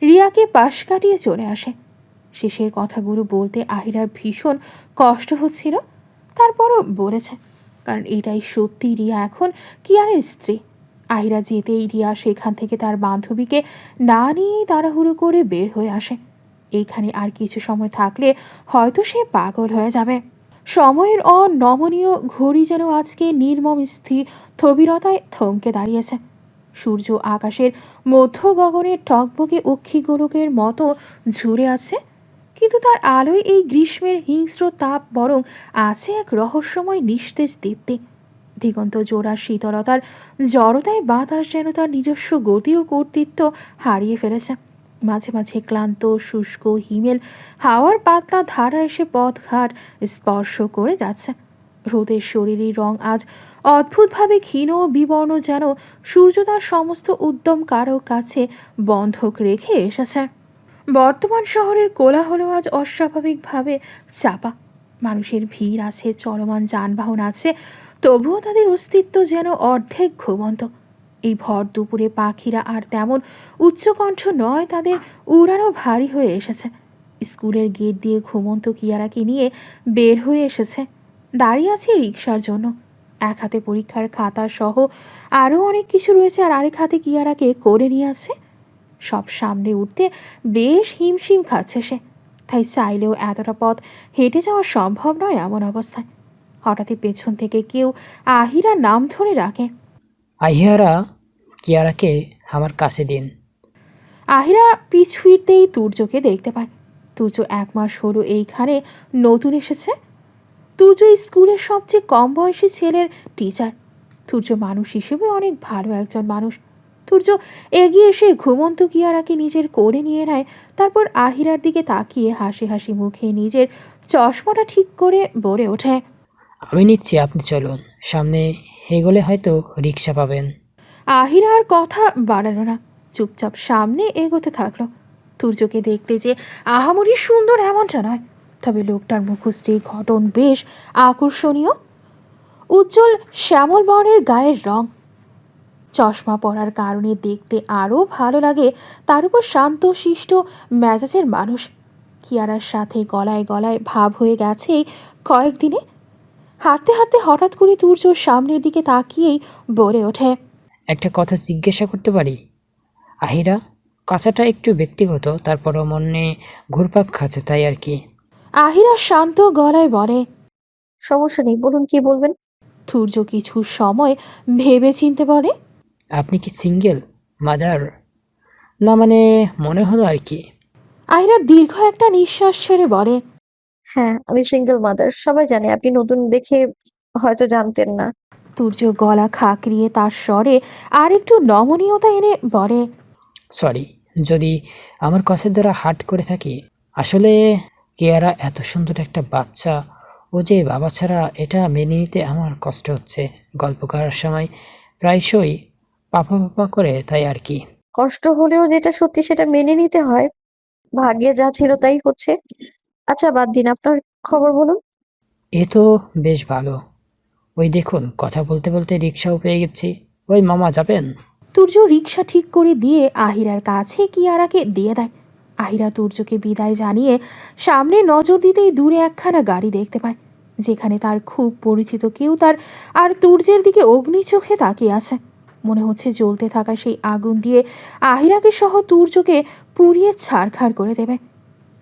রিয়াকে পাশ কাটিয়ে চলে আসে। শেষের কথাগুলো বলতে আহিরার ভীষণ কষ্ট হচ্ছিল, তারপরও বলেছে, কারণ এটাই সত্যি রিয়া এখন কিয়ারের স্ত্রী। আহিরা যেতেই রিয়া সেখান থেকে তার বান্ধবীকে না নিয়েই তাড়াহুড়ো করে বের হয়ে আসে। এইখানে আর কিছু সময় থাকলে হয়তো সে পাগল হয়ে যাবে। সময়ের অনমনীয় ঘড়ি যেন আজকে নির্মম স্থবিরতায় থমকে দাঁড়িয়েছে। সূর্য আকাশের মধ্য গগনের টকবকে অক্ষিগোলকের মতো ঝুরে আছে, কিন্তু তার আলোয় এই গ্রীষ্মের হিংস্র তাপ বরং আছে এক রহস্যময় নিস্তেজ দীপ্তি। দিগন্ত জোড়া শীতলতার জড়তায় বাতাস যেন তার নিজস্ব গতি ও কর্তৃত্ব হারিয়ে ফেলেছে। মাঝে মাঝে ক্লান্ত শুষ্ক হিমেল হাওয়ার পাতলা ধারা এসে পথঘাট স্পর্শ করে যাচ্ছে। রোদের শরীরী রং আজ অদ্ভুতভাবে ক্ষীণ ও বিবর্ণ, যেন সূর্য তার সমস্ত উদ্যম কারো কাছে বন্ধক রেখে এসেছে। বর্তমান শহরের কোলাহল আজ অস্বাভাবিকভাবে চাপা। মানুষের ভিড় আছে, চলমান যানবাহন আছে, তবুও তাদের অস্তিত্ব যেন অর্ধেক ঘুমন্ত। এই ভর দুপুরে পাখিরা আর তেমন উচ্চকণ্ঠ নয়, তাদের উড়ানো ভারী হয়ে এসেছে। স্কুলের গেট দিয়ে ঘুমন্ত কিয়ারাকে নিয়ে বের হয়ে এসেছে, দাঁড়িয়ে আছে রিকশার জন্য। এক হাতে পরীক্ষার খাতা সহ আরও অনেক কিছু রয়েছে, আর আরেক হাতে কিয়ারাকে করে নিয়ে আছে। সব সামনে উঠতে বেশ হিমশিম খাচ্ছে সে, তাই চাইলেও এতটা পথ হেঁটে যাওয়া সম্ভব নয় এমন অবস্থায়। হঠাৎই পেছন থেকে কেউ আহিরা নাম ধরে ডাকে। আহিয়ারা, কিয়ারাকে আমার কাছে দিন। আহিরা পিছ ফিরতেই তুর্যকে দেখতে পায়। তুর্য 1 মাস হলো এইখানে নতুন এসেছে। তুর্য স্কুলের সবচেয়ে কম বয়সী ছেলের টিচার। তুর্য মানুষ হিসেবে অনেক ভালো একজন মানুষ। তুর্য এগিয়ে এসে ঘুমন্ত কিয়ারাকে নিজের কোলে নিয়ে নেয়, তারপর আহিরার দিকে তাকিয়ে হাসি হাসি মুখে নিজের চশমাটা ঠিক করে বলে ওঠে, আমি নিচ্ছি, আপনি চলুন। সামনে এগোলে হয়তো রিক্সা পাবেন। আহিরা আর কথা বাড়ালো না, চুপচাপ সামনে এগোতে থাকলো। তুর্যকে দেখতে যে আহামরি সুন্দর এমনটা নয়, তবে লোকটার মুখশ্রী গঠন বেশ আকর্ষণীয়। উজ্জ্বল শ্যামল বর্ণের গায়ের রং, চশমা পরার কারণে দেখতে আরও ভালো লাগে। তার উপর শান্ত শিষ্ট মেজাজের মানুষ। কিয়ারার সাথে গলায় গলায় ভাব হয়ে গেছে এই কয়েকদিনে। হাঁটতে হাঁটতে হঠাৎ করে তুর্য সামনের দিকে তাকিয়েই বলে ওঠে, একটা কথা জিজ্ঞাসা করতে পারি? আহিরা, কথাটা একটু ব্যক্তিগত, তারপরও মনে ঘুরপাক খাচ্ছে, তাই আর কি। আহিরা শান্ত গলায় বলে। সমস্যা নেই, বলুন কি বলবেন। তুর্য কিছু সময় ভেবে চিনতে বলে, আপনি কি সিঙ্গেল মাদার? না মানে মনে হলো আর কি। আহিরা দীর্ঘ একটা নিঃশ্বাস ছেড়ে বলে, হ্যাঁ, আমি সিঙ্গেল মাদার। সবাই জানে, আপনি নতুন দেখে হয়তো জানতেন না। তুর্য গলা খাঁকড়িয়ে তার স্বরে আর একটু নমনীয়তা এনে বলে, সরি যদি আমার কথার দ্বারা হার্ট করে থাকি। আসলে কেয়ারা এত সুন্দর একটা বাচ্চা, ও যে বাবা ছাড়া, এটা মেনে নিতে আমার কষ্ট হচ্ছে। গল্প করার সময় প্রায়শই পাপা পাপা করে, তাই আর কি। কষ্ট হলেও যেটা সত্যি সেটা মেনে নিতে হয়। ভাগ্যে যা ছিল তাই হচ্ছে। আচ্ছা বাদ দিন, আপনার খবর বলুন। এ তো বেশ ভালো। ওই দেখুন, কথা বলতে বলতে রিক্সাও পেয়ে গেছি। ওই মামা, যাবেন? তুর্য রিক্সা ঠিক করে দিয়ে আহিরার কাছে কিয়ারাকে দিয়ে দেয়। আহিরা তুর্যকে বিদায় জানিয়ে সামনে নজর দিতেই দূরে একখানা গাড়ি দেখতে পায়, যেখানে তার খুব পরিচিত কেউ তার আর তুর্যের দিকে অগ্নি চোখে তাকিয়ে আছে। মনে হচ্ছে জ্বলতে থাকা সেই আগুন দিয়ে আহিরাকে সহ তুর্যকে পুড়িয়ে ছারখার করে দেবে।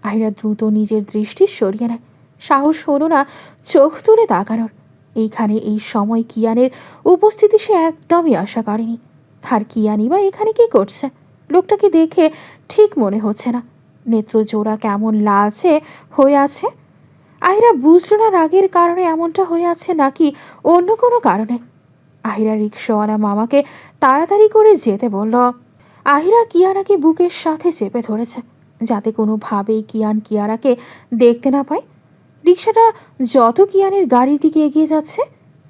আহিরা দ্রুত নিজের দৃষ্টি সরিয়ে নেয়, সাহস হলো না চোখ তুলে তাকানোর। এইখানে এই সময় কিয়ানের উপস্থিতি সে একদমই আশা করেনি। আর কিয়ানি বা এখানে কি করছে? লোকটাকে দেখে ঠিক মনে হচ্ছে না। নেত্র জোড়া কেমন লালচে হয়ে আছে। আহিরা বুঝল না রাগের কারণে এমনটা হয়ে আছে নাকি অন্য কোনো কারণে। আহিরা রিক্সাওয়ালা মামাকে তাড়াতাড়ি করে যেতে বলল। আহিরা কিয়ারাকে বুকের সাথে চেপে ধরেছে, যাতে কোনোভাবেই কিয়ারাকে দেখতে না পায়। রিক্সাটা যত কিয়ানের গাড়ির দিকে এগিয়ে যাচ্ছে,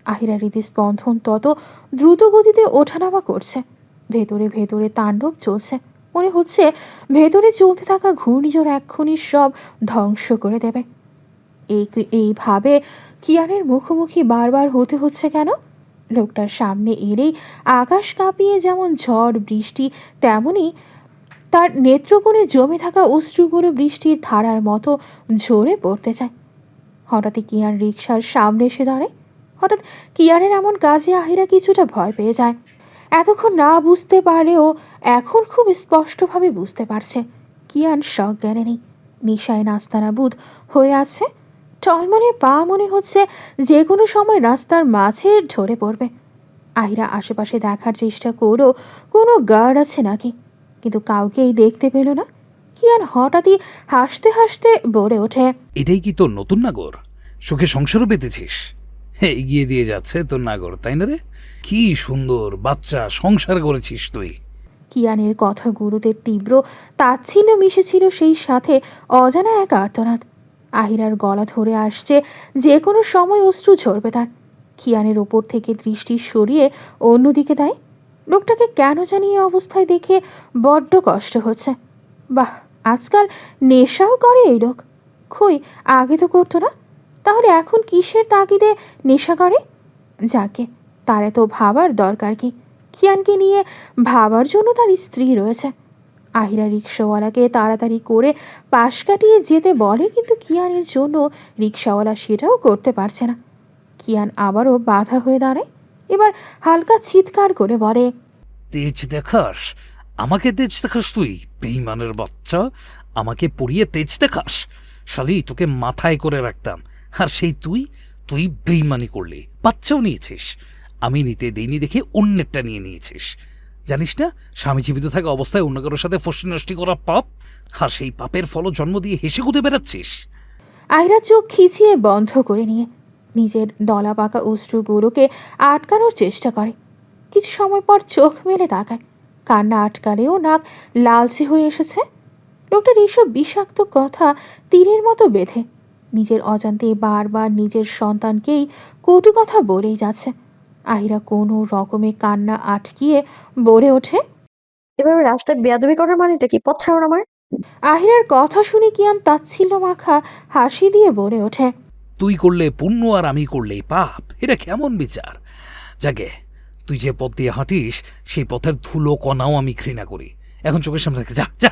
আহিরার হৃদস্পন্দন তত দ্রুত গতিতে ওঠানামা করছে। ভেতরে ভেতরে তাণ্ডব চলছে। মনে হচ্ছে ভেতরে চলতে থাকা ঘূর্ণিঝড় এক্ষুনি সব ধ্বংস করে দেবে। এইভাবে কিয়ানের মুখোমুখি বারবার হতে হচ্ছে কেন? লোকটার সামনে এলেই আকাশ কাঁপিয়ে যেমন ঝড় বৃষ্টি, তেমনই তার নেত্রকোণে জমে থাকা অশ্রুগুলো বৃষ্টির ধারার মতো ঝরে পড়তে চায়। হঠাৎই কিয়ান রিক্সার সামনে এসে দাঁড়ায়। হঠাৎ কিয়ানের এমন কাজে আহিরা কিছুটা ভয় পেয়ে যায়। এতক্ষণ না বুঝতে পারলেও এখন খুব স্পষ্টভাবে বুঝতে পারছে কিয়ান সজ্ঞানে নেই, নিশায় নাস্তানাবুদ হয়ে আছে। টলমলে পা, মনে হচ্ছে যে কোনো সময় রাস্তার মাঝে ঝরে পড়বে। আহিরা আশেপাশে দেখার চেষ্টা করো কোনো গার্ড আছে নাকি, কিন্তু কাউকেই দেখতে পেল না। কিয়ান হঠাৎই হাসতে হাসতে বলে ওঠে, এটাই কি তোর নতুন নাগর? সুখে সংসারও পেতেছিস? এগিয়ে দিয়ে যাচ্ছে তোর নাগর, তাই না রে? কি সুন্দর বাচ্চা সংসার করেছিস তুই। কিয়ানের কথাগুলোতে তীব্র তাচ্ছিল্য মিশেছিল, সেই সাথে অজানা এক আর্তনাদ। আহিরার গলা ধরে আসছে, যে কোনো সময় অশ্রু ঝরবে তার। কিয়ানের ওপর থেকে দৃষ্টি সরিয়ে অন্যদিকে দেয়। লোকটাকে কেন জানি এই অবস্থায় দেখে বড্ড কষ্ট হচ্ছে। বাহ, আজকাল নেশাও করে এই লোক। কই, আগে তো করতো না। তাহলে এখন কিসের তাগিদে নেশা করে? যাকে, তার এত ভাবার দরকার কি? কিয়ানকে নিয়ে ভাবার জন্য তার স্ত্রী রয়েছে। আহিরা রিক্সাওয়ালাকে তাড়াতাড়ি করে পাশ কাটিয়ে যেতে বলে, কিন্তু কিয়ানের জন্য রিক্সাওয়ালা সেটাও করতে পারছে না। কিয়ান আবারও বাধা হয়ে দাঁড়ায়। এবার হালকা চিৎকার করে বলে, তেজ দেখাস? আমাকে তেজ দেখাস তুই, বেইমানের বাচ্চা? আমাকে পড়িয়ে তেজ দেখাস? শালি, তোকে মাথায় করে রাখতাম, আর সেই তুই তুই বেইমানি করলি, বাচ্চাও নিয়েছিস। আমি নিতে দেইনি দেখে অন্যেরটা নিয়ে নিয়েছিস। জানিস না, স্বামী জীবিত থাকা অবস্থায় অন্য কারোর সাথে ফষ্টি নষ্টি করা পাপ, আর সেই পাপের ফল জন্ম দিয়ে হেসে কুদে বেড়াচ্ছিস। আহিরা চোখ খিচিয়ে বন্ধ করে নিয়ে নিজের দলা পাকা অশ্রুগুলোকে আটকানোর চেষ্টা করে। কিছু সময় পর চোখ মেলে তাকায়। কান্না আটকালেও নাক লালচে হয়ে এসেছে। লোকটার এইসব বিষাক্ত কথা তীরের মতো বেঁধে নিজের অজান্তে বারবার নিজের সন্তানকেই কটু কথা বলেই যাচ্ছে। আহিরা কোনো রকমে কান্না আটকিয়ে বলে ওঠে, এভাবে রাস্তায় বেয়াদবি করার মানেটা কি? পথ ছাড়ুন আমার। আহিরার কথা শুনে কিয়ান তাচ্ছিল্য মাখা হাসি দিয়ে বলে ওঠে, তুই করলে পুণ্য আর আমি করলেই পাপ, এটা কেমন বিচার? যাকে, তুই যে পথ দিয়ে হাঁটিস সেই পথের ধুলো কণাও আমি ঘৃণা করি। এখন চোখের সামনে থেকে যা যা,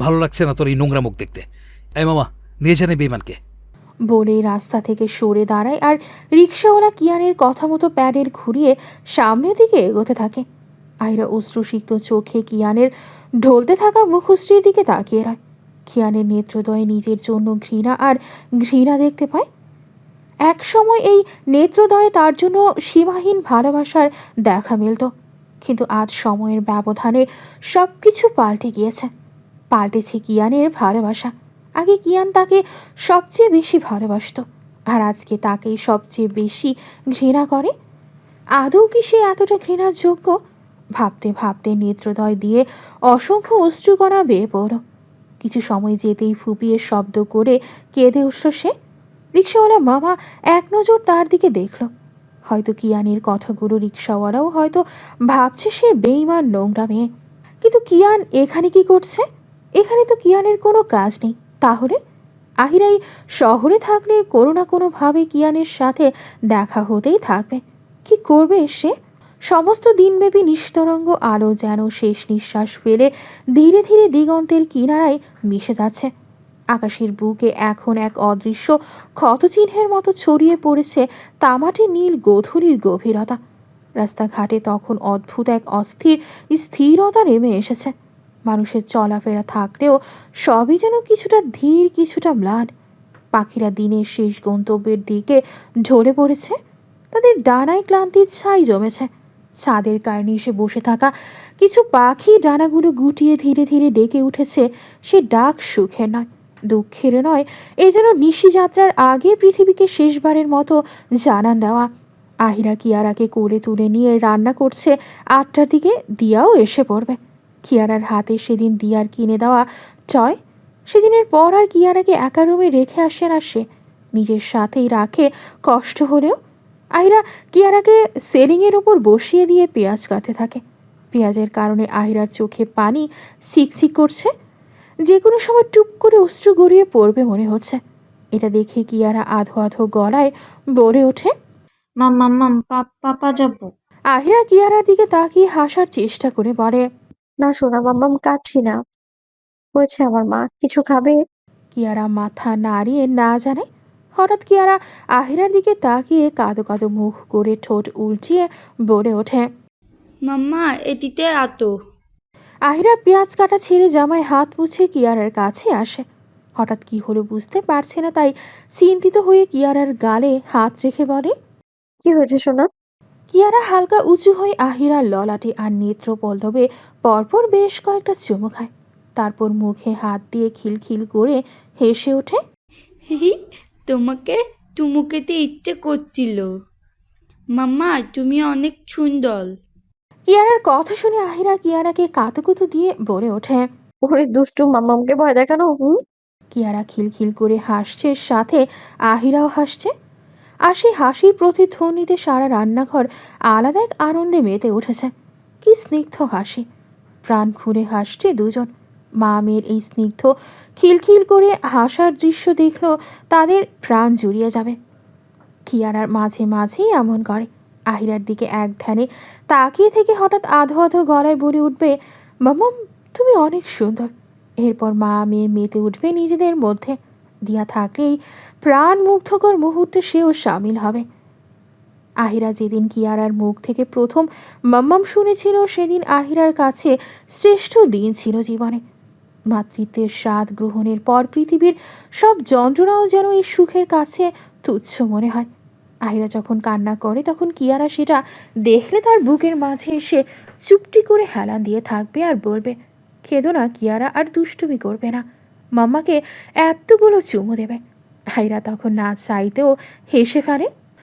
ভালো লাগছে না তোর এই নোংরা মুখ দেখতে। এই মামা, নিয়ে জানে বেইমানকে। বলে রাস্তা থেকে সরে দাঁড়ায় আর রিক্সাওয়ালা কিয়ানের কথা মতো প্যাডেল ঘুরিয়ে সামনের দিকে এগোতে থাকে। আইরা অশ্রুসিক্ত চোখে কিয়ানের ঢলতে থাকা মুখশ্রীর দিকে তাকিয়ে রয়। কিয়ানের নেত্রদয়ে নিজের জন্য ঘৃণা আর ঘৃণা দেখতে পায়। এক সময় এই নেত্রদয়ে তার জন্য সীমাহীন ভালোবাসার দেখা মিলত, কিন্তু আজ সময়ের ব্যবধানে সব কিছু পাল্টে গিয়েছে। পাল্টেছে কিয়ানের ভালোবাসা। আগে কিয়ান তাকে সবচেয়ে বেশি ভালোবাসত, আর আজকে তাকেই সবচেয়ে বেশি ঘৃণা করে। আদৌ কি সে এতটা ঘৃণার যোগ্য? ভাবতে ভাবতে নেত্রদয় দিয়ে অসংখ্য অশ্রুকণা বেয়ে পড়ল। কিছু সময় যেতেই ফুপিয়ে শব্দ করে কেঁদে উঠল সে। রিক্সাওয়ালা মামা এক নজর তার দিকে দেখল। হয়তো কিয়ানের কথাগুলো রিক্সাওয়ালাও হয়তো ভাবছে সে বেইমান নোংরা মেয়ে। কিন্তু কিয়ান এখানে কি করছে? এখানে তো কিয়ানের কোনো কাজ নেই। তাহলে আহিরাই শহরে থাকলে কোনো না কোনোভাবে কিয়ানের সাথে দেখা হতেই থাকবে। কি করবে সে? সমস্ত দিনব্যাপী নিস্তরঙ্গ আলো যেন শেষ নিঃশ্বাস ফেলে ধীরে ধীরে দিগন্তের কিনারায় মিশে যাচ্ছে। আকাশের বুকে এখন এক অদৃশ্য ক্ষতচিহ্নের মতো ছড়িয়ে পড়েছে তামাটে নীল গোধূলির গভীরতা। রাস্তাঘাটে তখন অদ্ভুত এক অস্থির স্থিরতা নেমে এসেছে। মানুষের চলাফেরা থাকলেও সবই যেন কিছুটা ধীর, কিছুটা ম্লান। পাখিরা দিনের শেষ গন্তব্যের দিকে ঢলে পড়েছে। তাদের ডানায় ক্লান্তির ছাই জমেছে। ছাদের কার্নিশে বসে থাকা কিছু পাখি ডানাগুলো গুটিয়ে ধীরে ধীরে ডেকে উঠেছে। সে ডাক সুখের নয়, দুঃখের নয়, এ যেন নিশি যাত্রার আগে পৃথিবীকে শেষবারের মতো জানান দেওয়া। আহিরা কিয়ারাকে কোলে তুলে নিয়ে রান্না করছে। 8টার দিকে দিয়াও এসে পড়বে। কিয়ারার হাতে সেদিন দিয়ার কিনে দেওয়া টয়। সেদিনের পর আর কিয়ারাকে একা রুমে রেখে আসে না সে, নিজের সাথেই রাখে কষ্ট হলেও। আহিরা কিয়ারাকে সেলিংয়ের ওপর বসিয়ে দিয়ে পেঁয়াজ কাটতে থাকে। পেঁয়াজের কারণে আহিরার চোখে পানি ছিকছিক করছে। যে কোনো সময় টুপ করে অশ্রু গড়িয়ে পড়বে মনে হচ্ছে। এটা দেখে কিয়ারা আধো আধো গলায় বলে ওঠে, মাম পাপা যাবো। আহিরা কিয়ারার দিকে তাকিয়ে হাসার চেষ্টা করে বলে, না সোনা মাম্মাম, কাঁদছি না। হয়েছে আমার মা, কিছু খাবে? কিয়ারা মাথা নাড়িয়ে না জানে। হঠাৎ কিয়ারা আহিরার দিকে তাকিয়ে কাঁদো কাঁদো মুখ করে ঠোঁট উল্টিয়ে বলে ওঠে, মাম্মা এটিতে আতো। আহিরা পেঁয়াজ কাটা ছেড়ে জামায় হাত মুছে কিয়ারার কাছে আসে। হঠাৎ কি হলো বুঝতে পারছে না, তাই চিন্তিত হয়ে কিয়ারার গালে হাত রেখে বলে, কি হয়েছে সোনা? কিয়ারা হালকা উঁচু হয়ে আহিরার ললাটে আর নেত্র পল্লবে পরপর বেশ কয়েকটা চুমু খায়। তারপর মুখে হাত দিয়ে খিলখিল করে হেসে ওঠে, তোমাকে চুমু খেতে ইচ্ছে করছিল। মাম্মা তুমি অনেক সুন্দর। কিয়ারার কথা শুনে আহিরা কিয়ারাকে কাতুকুতু দিয়ে বলে ওঠে, ওরে দুষ্টু, মাম্মামকে ভয় দেখানো। কিয়ারা খিলখিল করে হাসছে, সাথে আহিরাও হাসছে। আর সেই হাসির প্রতিধ্বনিতে সারা রান্নাঘর আলাদা এক আনন্দে মেতে উঠেছে। কি স্নিগ্ধ হাসি! প্রাণ খুলে হাসছে দুজন। মা মেয়ের এই স্নিগ্ধ খিলখিল করে হাসার দৃশ্য দেখলেও তাদের প্রাণ জুড়িয়ে যাবে। কিয়ারার মাঝে মাঝেই এমন করে। আহিরার দিকে এক ধ্যানে তাকিয়ে থেকে হঠাৎ আধো আধো গলায় বলে উঠবে, মাম্মাম তুমি অনেক সুন্দর। এরপর মা মেয়ে মেতে উঠবে নিজেদের মধ্যে। দিয়া থাকলেই প্রাণ মুগ্ধকর মুহূর্তে সেও সামিল হবে। আহিরা যেদিন কিয়ারার মুখ থেকে প্রথম মাম্মাম শুনেছিল সেদিন আহিরার কাছে শ্রেষ্ঠ দিন ছিল জীবনে। মাতৃত্বের স্বাদ গ্রহণের পর পৃথিবীর সব যন্ত্রণাও যেন এই সুখের কাছে তুচ্ছ মনে হয়। আহিরা যখন কান্না করে তখন কিয়ারা সেটা দেখলে তার বুকের মাঝে এসে চুপটি করে হেলান দিয়ে থাকবে আর বলবে, খেদো না কিয়ারা, আর দুষ্টুমি করবে না, মাম্মাকে এতগুলো চুমু দেবে। আহিরা তখন না চাইতেও হেসে ফেলে।